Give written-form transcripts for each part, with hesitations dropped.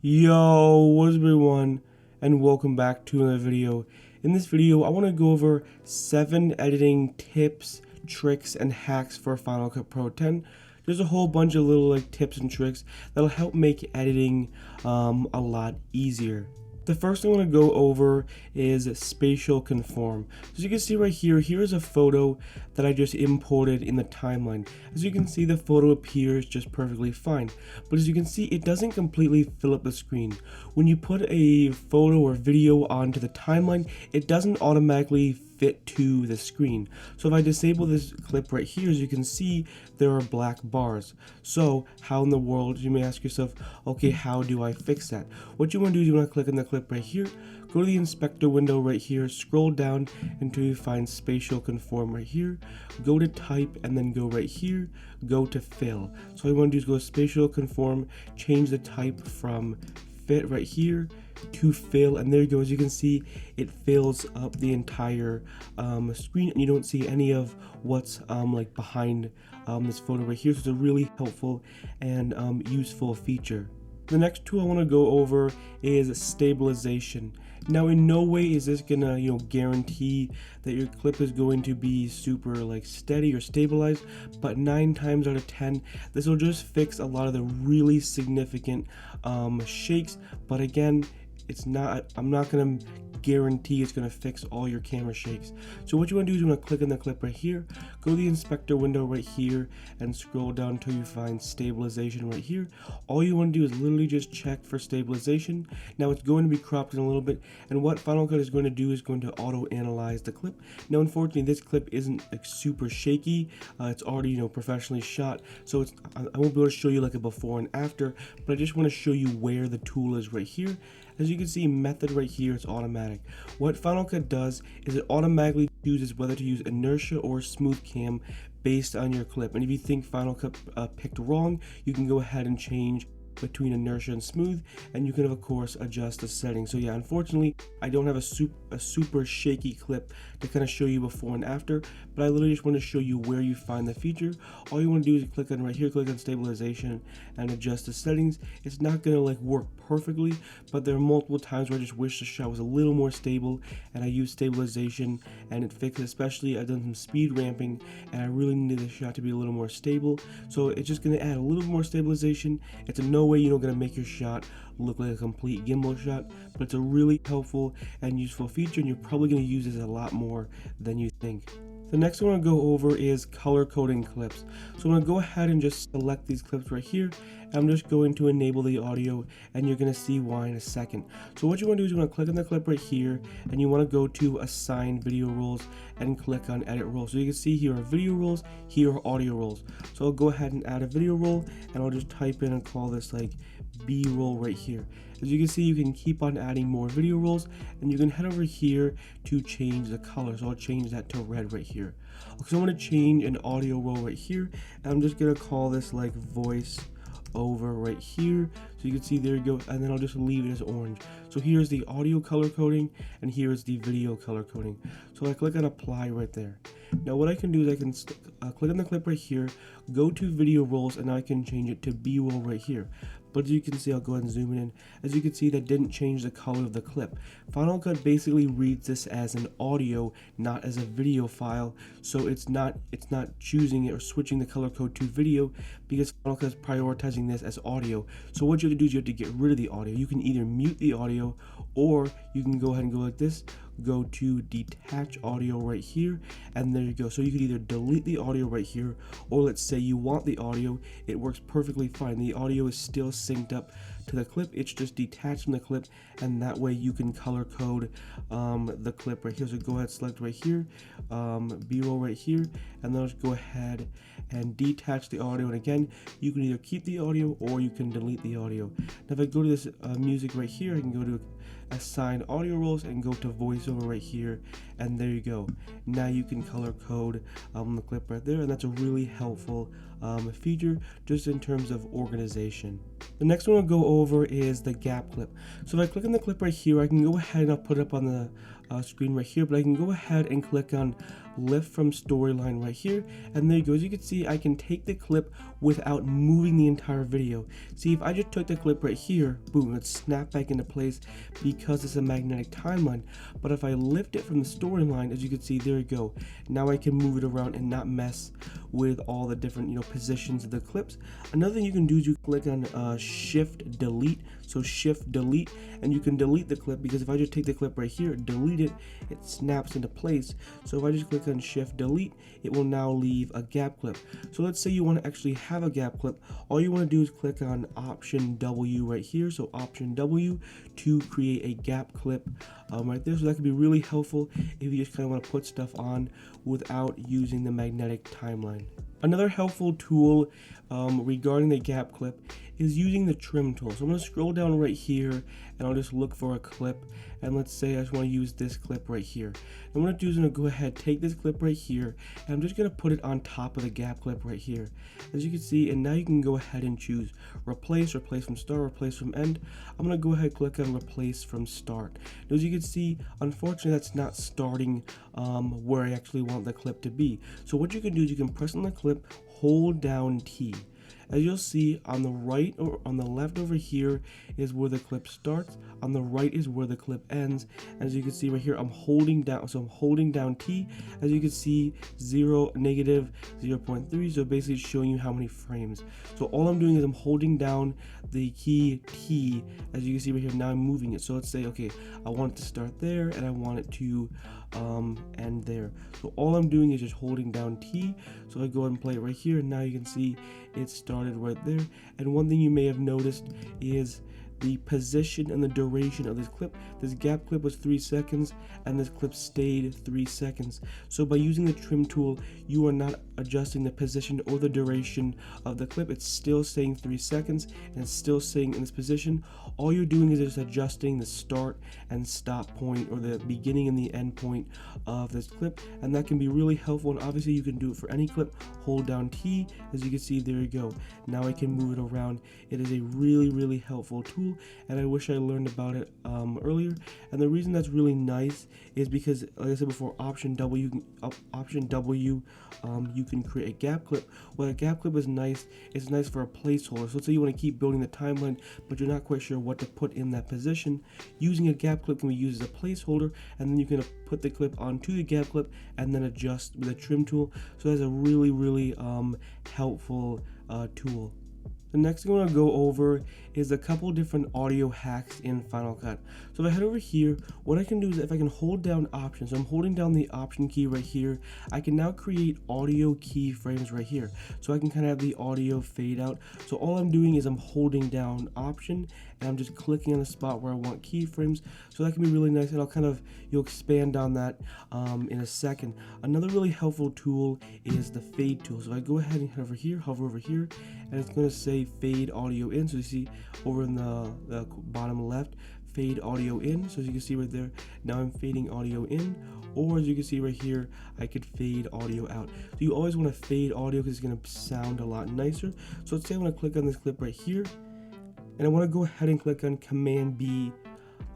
Yo, what's up everyone, and welcome back to another video. In this video, I want to go over 7 editing tips, tricks, and hacks for Final Cut Pro 10. There's a whole bunch of little tips and tricks that'll help make editing a lot easier. The first thing I want to go over is spatial conform. As you can see right here, here's a photo that I just imported in the timeline. As you can see, the photo appears just perfectly fine. But as you can see, it doesn't completely fill up the screen. When you put a photo or video onto the timeline, it doesn't automatically fit to the screen. So if I disable this clip right here, as you can see, there are black bars. So how in the world, you may ask yourself, okay, how do I fix that? What you want to do is you want to click on the clip right here, go to the inspector window right here, scroll down until you find spatial conform right here, go to type, and then go right here, go to fill. So all you want to do is go to spatial conform, change the type from fit right here to fill, and there you go. As you can see, it fills up the entire screen, and you don't see any of what's like behind this photo right here. So it's a really helpful and useful feature. The next tool I want to go over is stabilization. Now, in no way is this gonna guarantee that your clip is going to be super steady or stabilized, but 9 times out of 10 this will just fix a lot of the really significant shakes. But again, I'm not gonna guarantee it's going to fix all your camera shakes. So what you want to do is you want to click on the clip right here, go to the inspector window right here, and scroll down until you find stabilization right here. All you want to do is literally just check for stabilization. Now it's going to be cropped in a little bit, and what Final Cut is going to do is going to auto analyze the clip. Now unfortunately this clip isn't super shaky. It's already professionally shot, so I won't be able to show you a before and after, but I just want to show you where the tool is right here. As you can see, method right here, it's automatic. What Final Cut does is it automatically chooses whether to use inertia or smooth cam based on your clip. And if you think Final Cut picked wrong, you can go ahead and change between inertia and smooth, and you can of course adjust the settings. So yeah, unfortunately I don't have a super shaky clip to kind of show you before and after, but I literally just want to show you where you find the feature. All you want to do is click on right here, click on stabilization, and adjust the settings. It's not gonna work perfectly, but there are multiple times where I just wish the shot was a little more stable, and I use stabilization and it fixed it. Especially I've done some speed ramping and I really needed the shot to be a little more stable, so it's just gonna add a little more stabilization. It's in no way gonna make your shot look like a complete gimbal shot, but it's a really helpful and useful feature, and you're probably going to use this a lot more than you think. The next one I want to go over is color coding clips. So I'm going to go ahead and just select these clips right here. I'm just going to enable the audio, and you're going to see why in a second. So what you want to do is you want to click on the clip right here, and you want to go to assign video roles and click on edit roles. So you can see here are video roles, here are audio roles. So I'll go ahead and add a video role, and I'll just type in and call this B roll right here. As you can see, you can keep on adding more video rolls, and you can head over here to change the color. So I'll change that to red right here. Okay, so I'm going to change an audio roll right here, and I'm just going to call this voice over right here. So you can see there you go, and then I'll just leave it as orange. So here's the audio color coding, and here's the video color coding. So I click on apply right there. Now what I can do is I can click on the clip right here, go to video rolls, and I can change it to B-roll right here. But as you can see, I'll go ahead and zoom in. As you can see, that didn't change the color of the clip. Final Cut basically reads this as an audio, not as a video file. So it's not choosing it or switching the color code to video, because Final Cut is prioritizing this as audio. So what you have to do is you have to get rid of the audio. You can either mute the audio, or you can go ahead and go like this, go to detach audio right here, and there you go. So you can either delete the audio right here, or let's say you want the audio, it works perfectly fine. The audio is still synced up to the clip, it's just detached from the clip, and that way you can color code the clip right here. So go ahead, select right here, B-roll right here, and then let's go ahead and detach the audio. And again, you can either keep the audio or you can delete the audio. Now if I go to this music right here, I can go to assign audio roles and go to voiceover right here, and there you go. Now you can color code the clip right there, and that's a really helpful feature just in terms of organization. The next one I'll go over is the gap clip. So if I click on the clip right here, I can go ahead and I'll put it up on screen right here, but I can go ahead and click on lift from storyline right here, and there you go. As you can see, I can take the clip without moving the entire video. See, if I just took the clip right here, boom, it snapped back into place because it's a magnetic timeline. But if I lift it from the storyline, as you can see, there you go. Now I can move it around and not mess with all the different, positions of the clips. Another thing you can do is you click on shift delete. So shift delete, and you can delete the clip, because if I just take the clip right here, delete it, it snaps into place. So if I just click on shift delete, it will now leave a gap clip. So let's say you want to actually have a gap clip. All you want to do is click on option W right here. So option W to create a gap clip right there. So that could be really helpful if you just kind of want to put stuff on without using the magnetic timeline. Another helpful tool regarding the gap clip is using the trim tool. So I'm going to scroll down right here, and I'll just look for a clip, and let's say I just want to use this clip right here. And what I'm going to do is I'm going to go ahead, take this clip right here, and I'm just going to put it on top of the gap clip right here. As you can see, and now you can go ahead and choose replace from start, replace from end. I'm going to go ahead and click on replace from start. Now, as you can see, unfortunately that's not starting where I actually want the clip to be. So what you can do is you can press on the clip, hold down T. As you'll see, on the right or on the left over here is where the clip starts. On the right is where the clip ends. As you can see right here, I'm holding down. So I'm holding down T. As you can see, negative 0.3. So basically showing you how many frames. So all I'm doing is I'm holding down the key T. As you can see right here, now I'm moving it. So let's say, okay, I want it to start there, and I want it to end there. So all I'm doing is just holding down T. So I go ahead and play it right here, and now you can see it started right there. And one thing you may have noticed is the position and the duration of this clip. This gap clip was 3 seconds, and this clip stayed 3 seconds. So by using the trim tool, you are not adjusting the position or the duration of the clip. It's still staying 3 seconds, and it's still staying in this position. All you're doing is just adjusting the start and stop point, or the beginning and the end point of this clip, and that can be really helpful. And obviously you can do it for any clip. Hold down T. As you can see, there you go. Now I can move it around. It is a really helpful tool, and I wish I learned about it earlier. And the reason that's really nice is because, like I said before, option W, you can create a gap clip. Well, a gap clip is nice. It's nice for a placeholder. So let's say you want to keep building the timeline, but you're not quite sure what to put in that position. Using a gap clip can be used as a placeholder, and then you can put the clip onto the gap clip and then adjust with a trim tool. So that's a really helpful tool. The next thing I want to go over is a couple different audio hacks in Final Cut. So if I head over here, what I can do is if I can hold down options, so I'm holding down the option key right here, I can now create audio keyframes right here. So I can kind of have the audio fade out. So all I'm doing is I'm holding down option, and I'm just clicking on the spot where I want keyframes. So that can be really nice, and you'll expand on that in a second. Another really helpful tool is the fade tool. So I go ahead and head over here, hover over here, and it's going to say fade audio in. So you see over in the bottom left, fade audio in. So as you can see right there, now I'm fading audio in, or as you can see right here, I could fade audio out. So you always want to fade audio because it's going to sound a lot nicer. So let's say I want to click on this clip right here, and I want to go ahead and click on Command B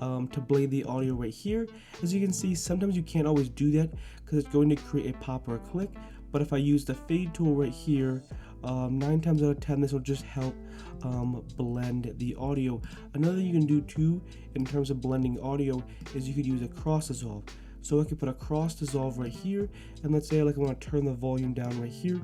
to blade the audio right here. As you can see, sometimes you can't always do that because it's going to create a pop or a click. But if I use the fade tool right here, 9 times out of 10 this will just help blend the audio. Another thing you can do too in terms of blending audio is you could use a cross dissolve. So I could put a cross dissolve right here, and let's say I want to turn the volume down right here.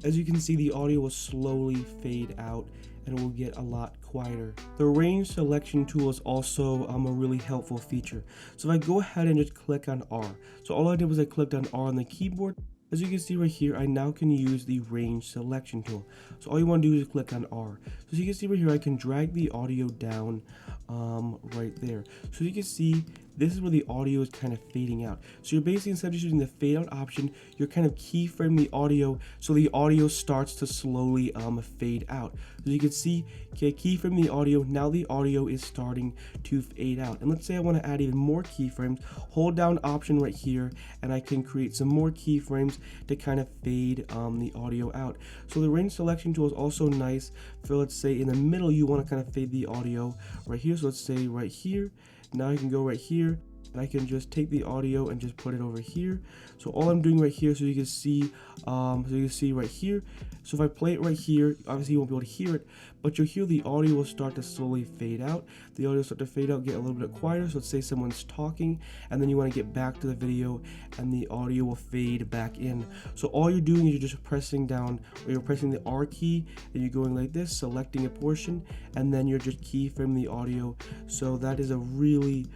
As you can see, the audio will slowly fade out and it will get a lot quieter. The range selection tool is also a really helpful feature. So if I go ahead and just click on R, so all I did was I clicked on R on the keyboard. As you can see right here, I now can use the range selection tool. So all you want to do is click on R. So as you can see right here, I can drag the audio down right there. So you can see this is where the audio is kind of fading out. So you're basically, instead of just using the fade out option, you're kind of keyframing the audio so the audio starts to slowly fade out. So you can see, okay, keyframe the audio, now the audio is starting to fade out. And let's say I want to add even more keyframes, hold down option right here, and I can create some more keyframes to kind of fade the audio out. So the range selection tool is also nice for, let's say in the middle you want to kind of fade the audio right here. So let's say right here. Now you can go right here, And I can just take the audio and just put it over here. So all I'm doing right here, so you can see right here. So if I play it right here, obviously you won't be able to hear it, but you'll hear the audio will start to slowly fade out. The audio will start to fade out, get a little bit quieter. So let's say someone's talking, and then you want to get back to the video, and the audio will fade back in. So all you're doing is you're just pressing down, or you're pressing the R key, and you're going like this, selecting a portion, and then you're just keyframing the audio. So that is a really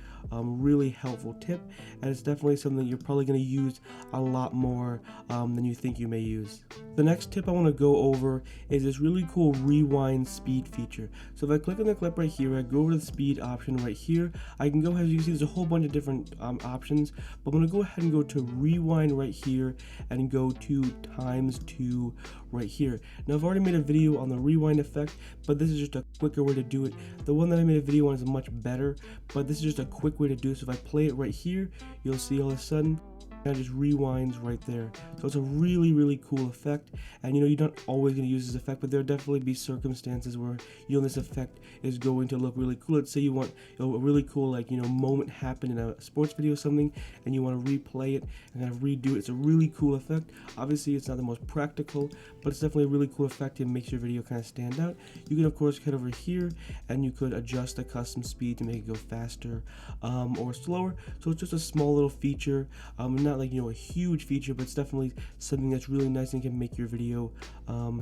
helpful tip, and it's definitely something you're probably going to use a lot more than you think you may use. The next tip I want to go over is this really cool rewind speed feature. So if I click on the clip right here, I go over to the speed option right here, I can go ahead, as you can see there's a whole bunch of different options, but I'm going to go ahead and go to rewind right here and go to ×2 right here. Now I've already made a video on the rewind effect, but this is just a quicker way to do it. The one that I made a video on is much better, but this is just a quick way to do it. So if I play it right here, you'll see all of a sudden it just rewinds right there. So it's a really cool effect, and you're not always going to use this effect, but there'll definitely be circumstances where this effect is going to look really cool. Let's say you want a really cool moment happen in a sports video or something, and you want to replay it and kind of redo it. It's a really cool effect. Obviously it's not the most practical, but it's definitely a really cool effect. It makes your video kind of stand out. You can of course head over here and you could adjust the custom speed to make it go faster or slower. So it's just a small little feature, not like a huge feature, but it's definitely something that's really nice and can make your video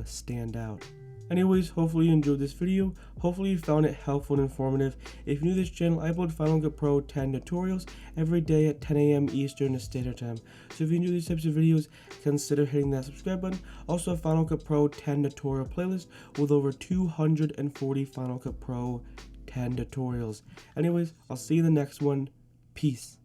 stand out. Anyways, hopefully you enjoyed this video. Hopefully you found it helpful and informative. If you're new to this channel, I upload Final Cut Pro 10 tutorials every day at 10 a.m. Eastern Standard Time. So if you enjoy these types of videos, consider hitting that subscribe button. Also, a Final Cut Pro 10 tutorial playlist with over 240 Final Cut Pro 10 tutorials. Anyways, I'll see you in the next one. Peace.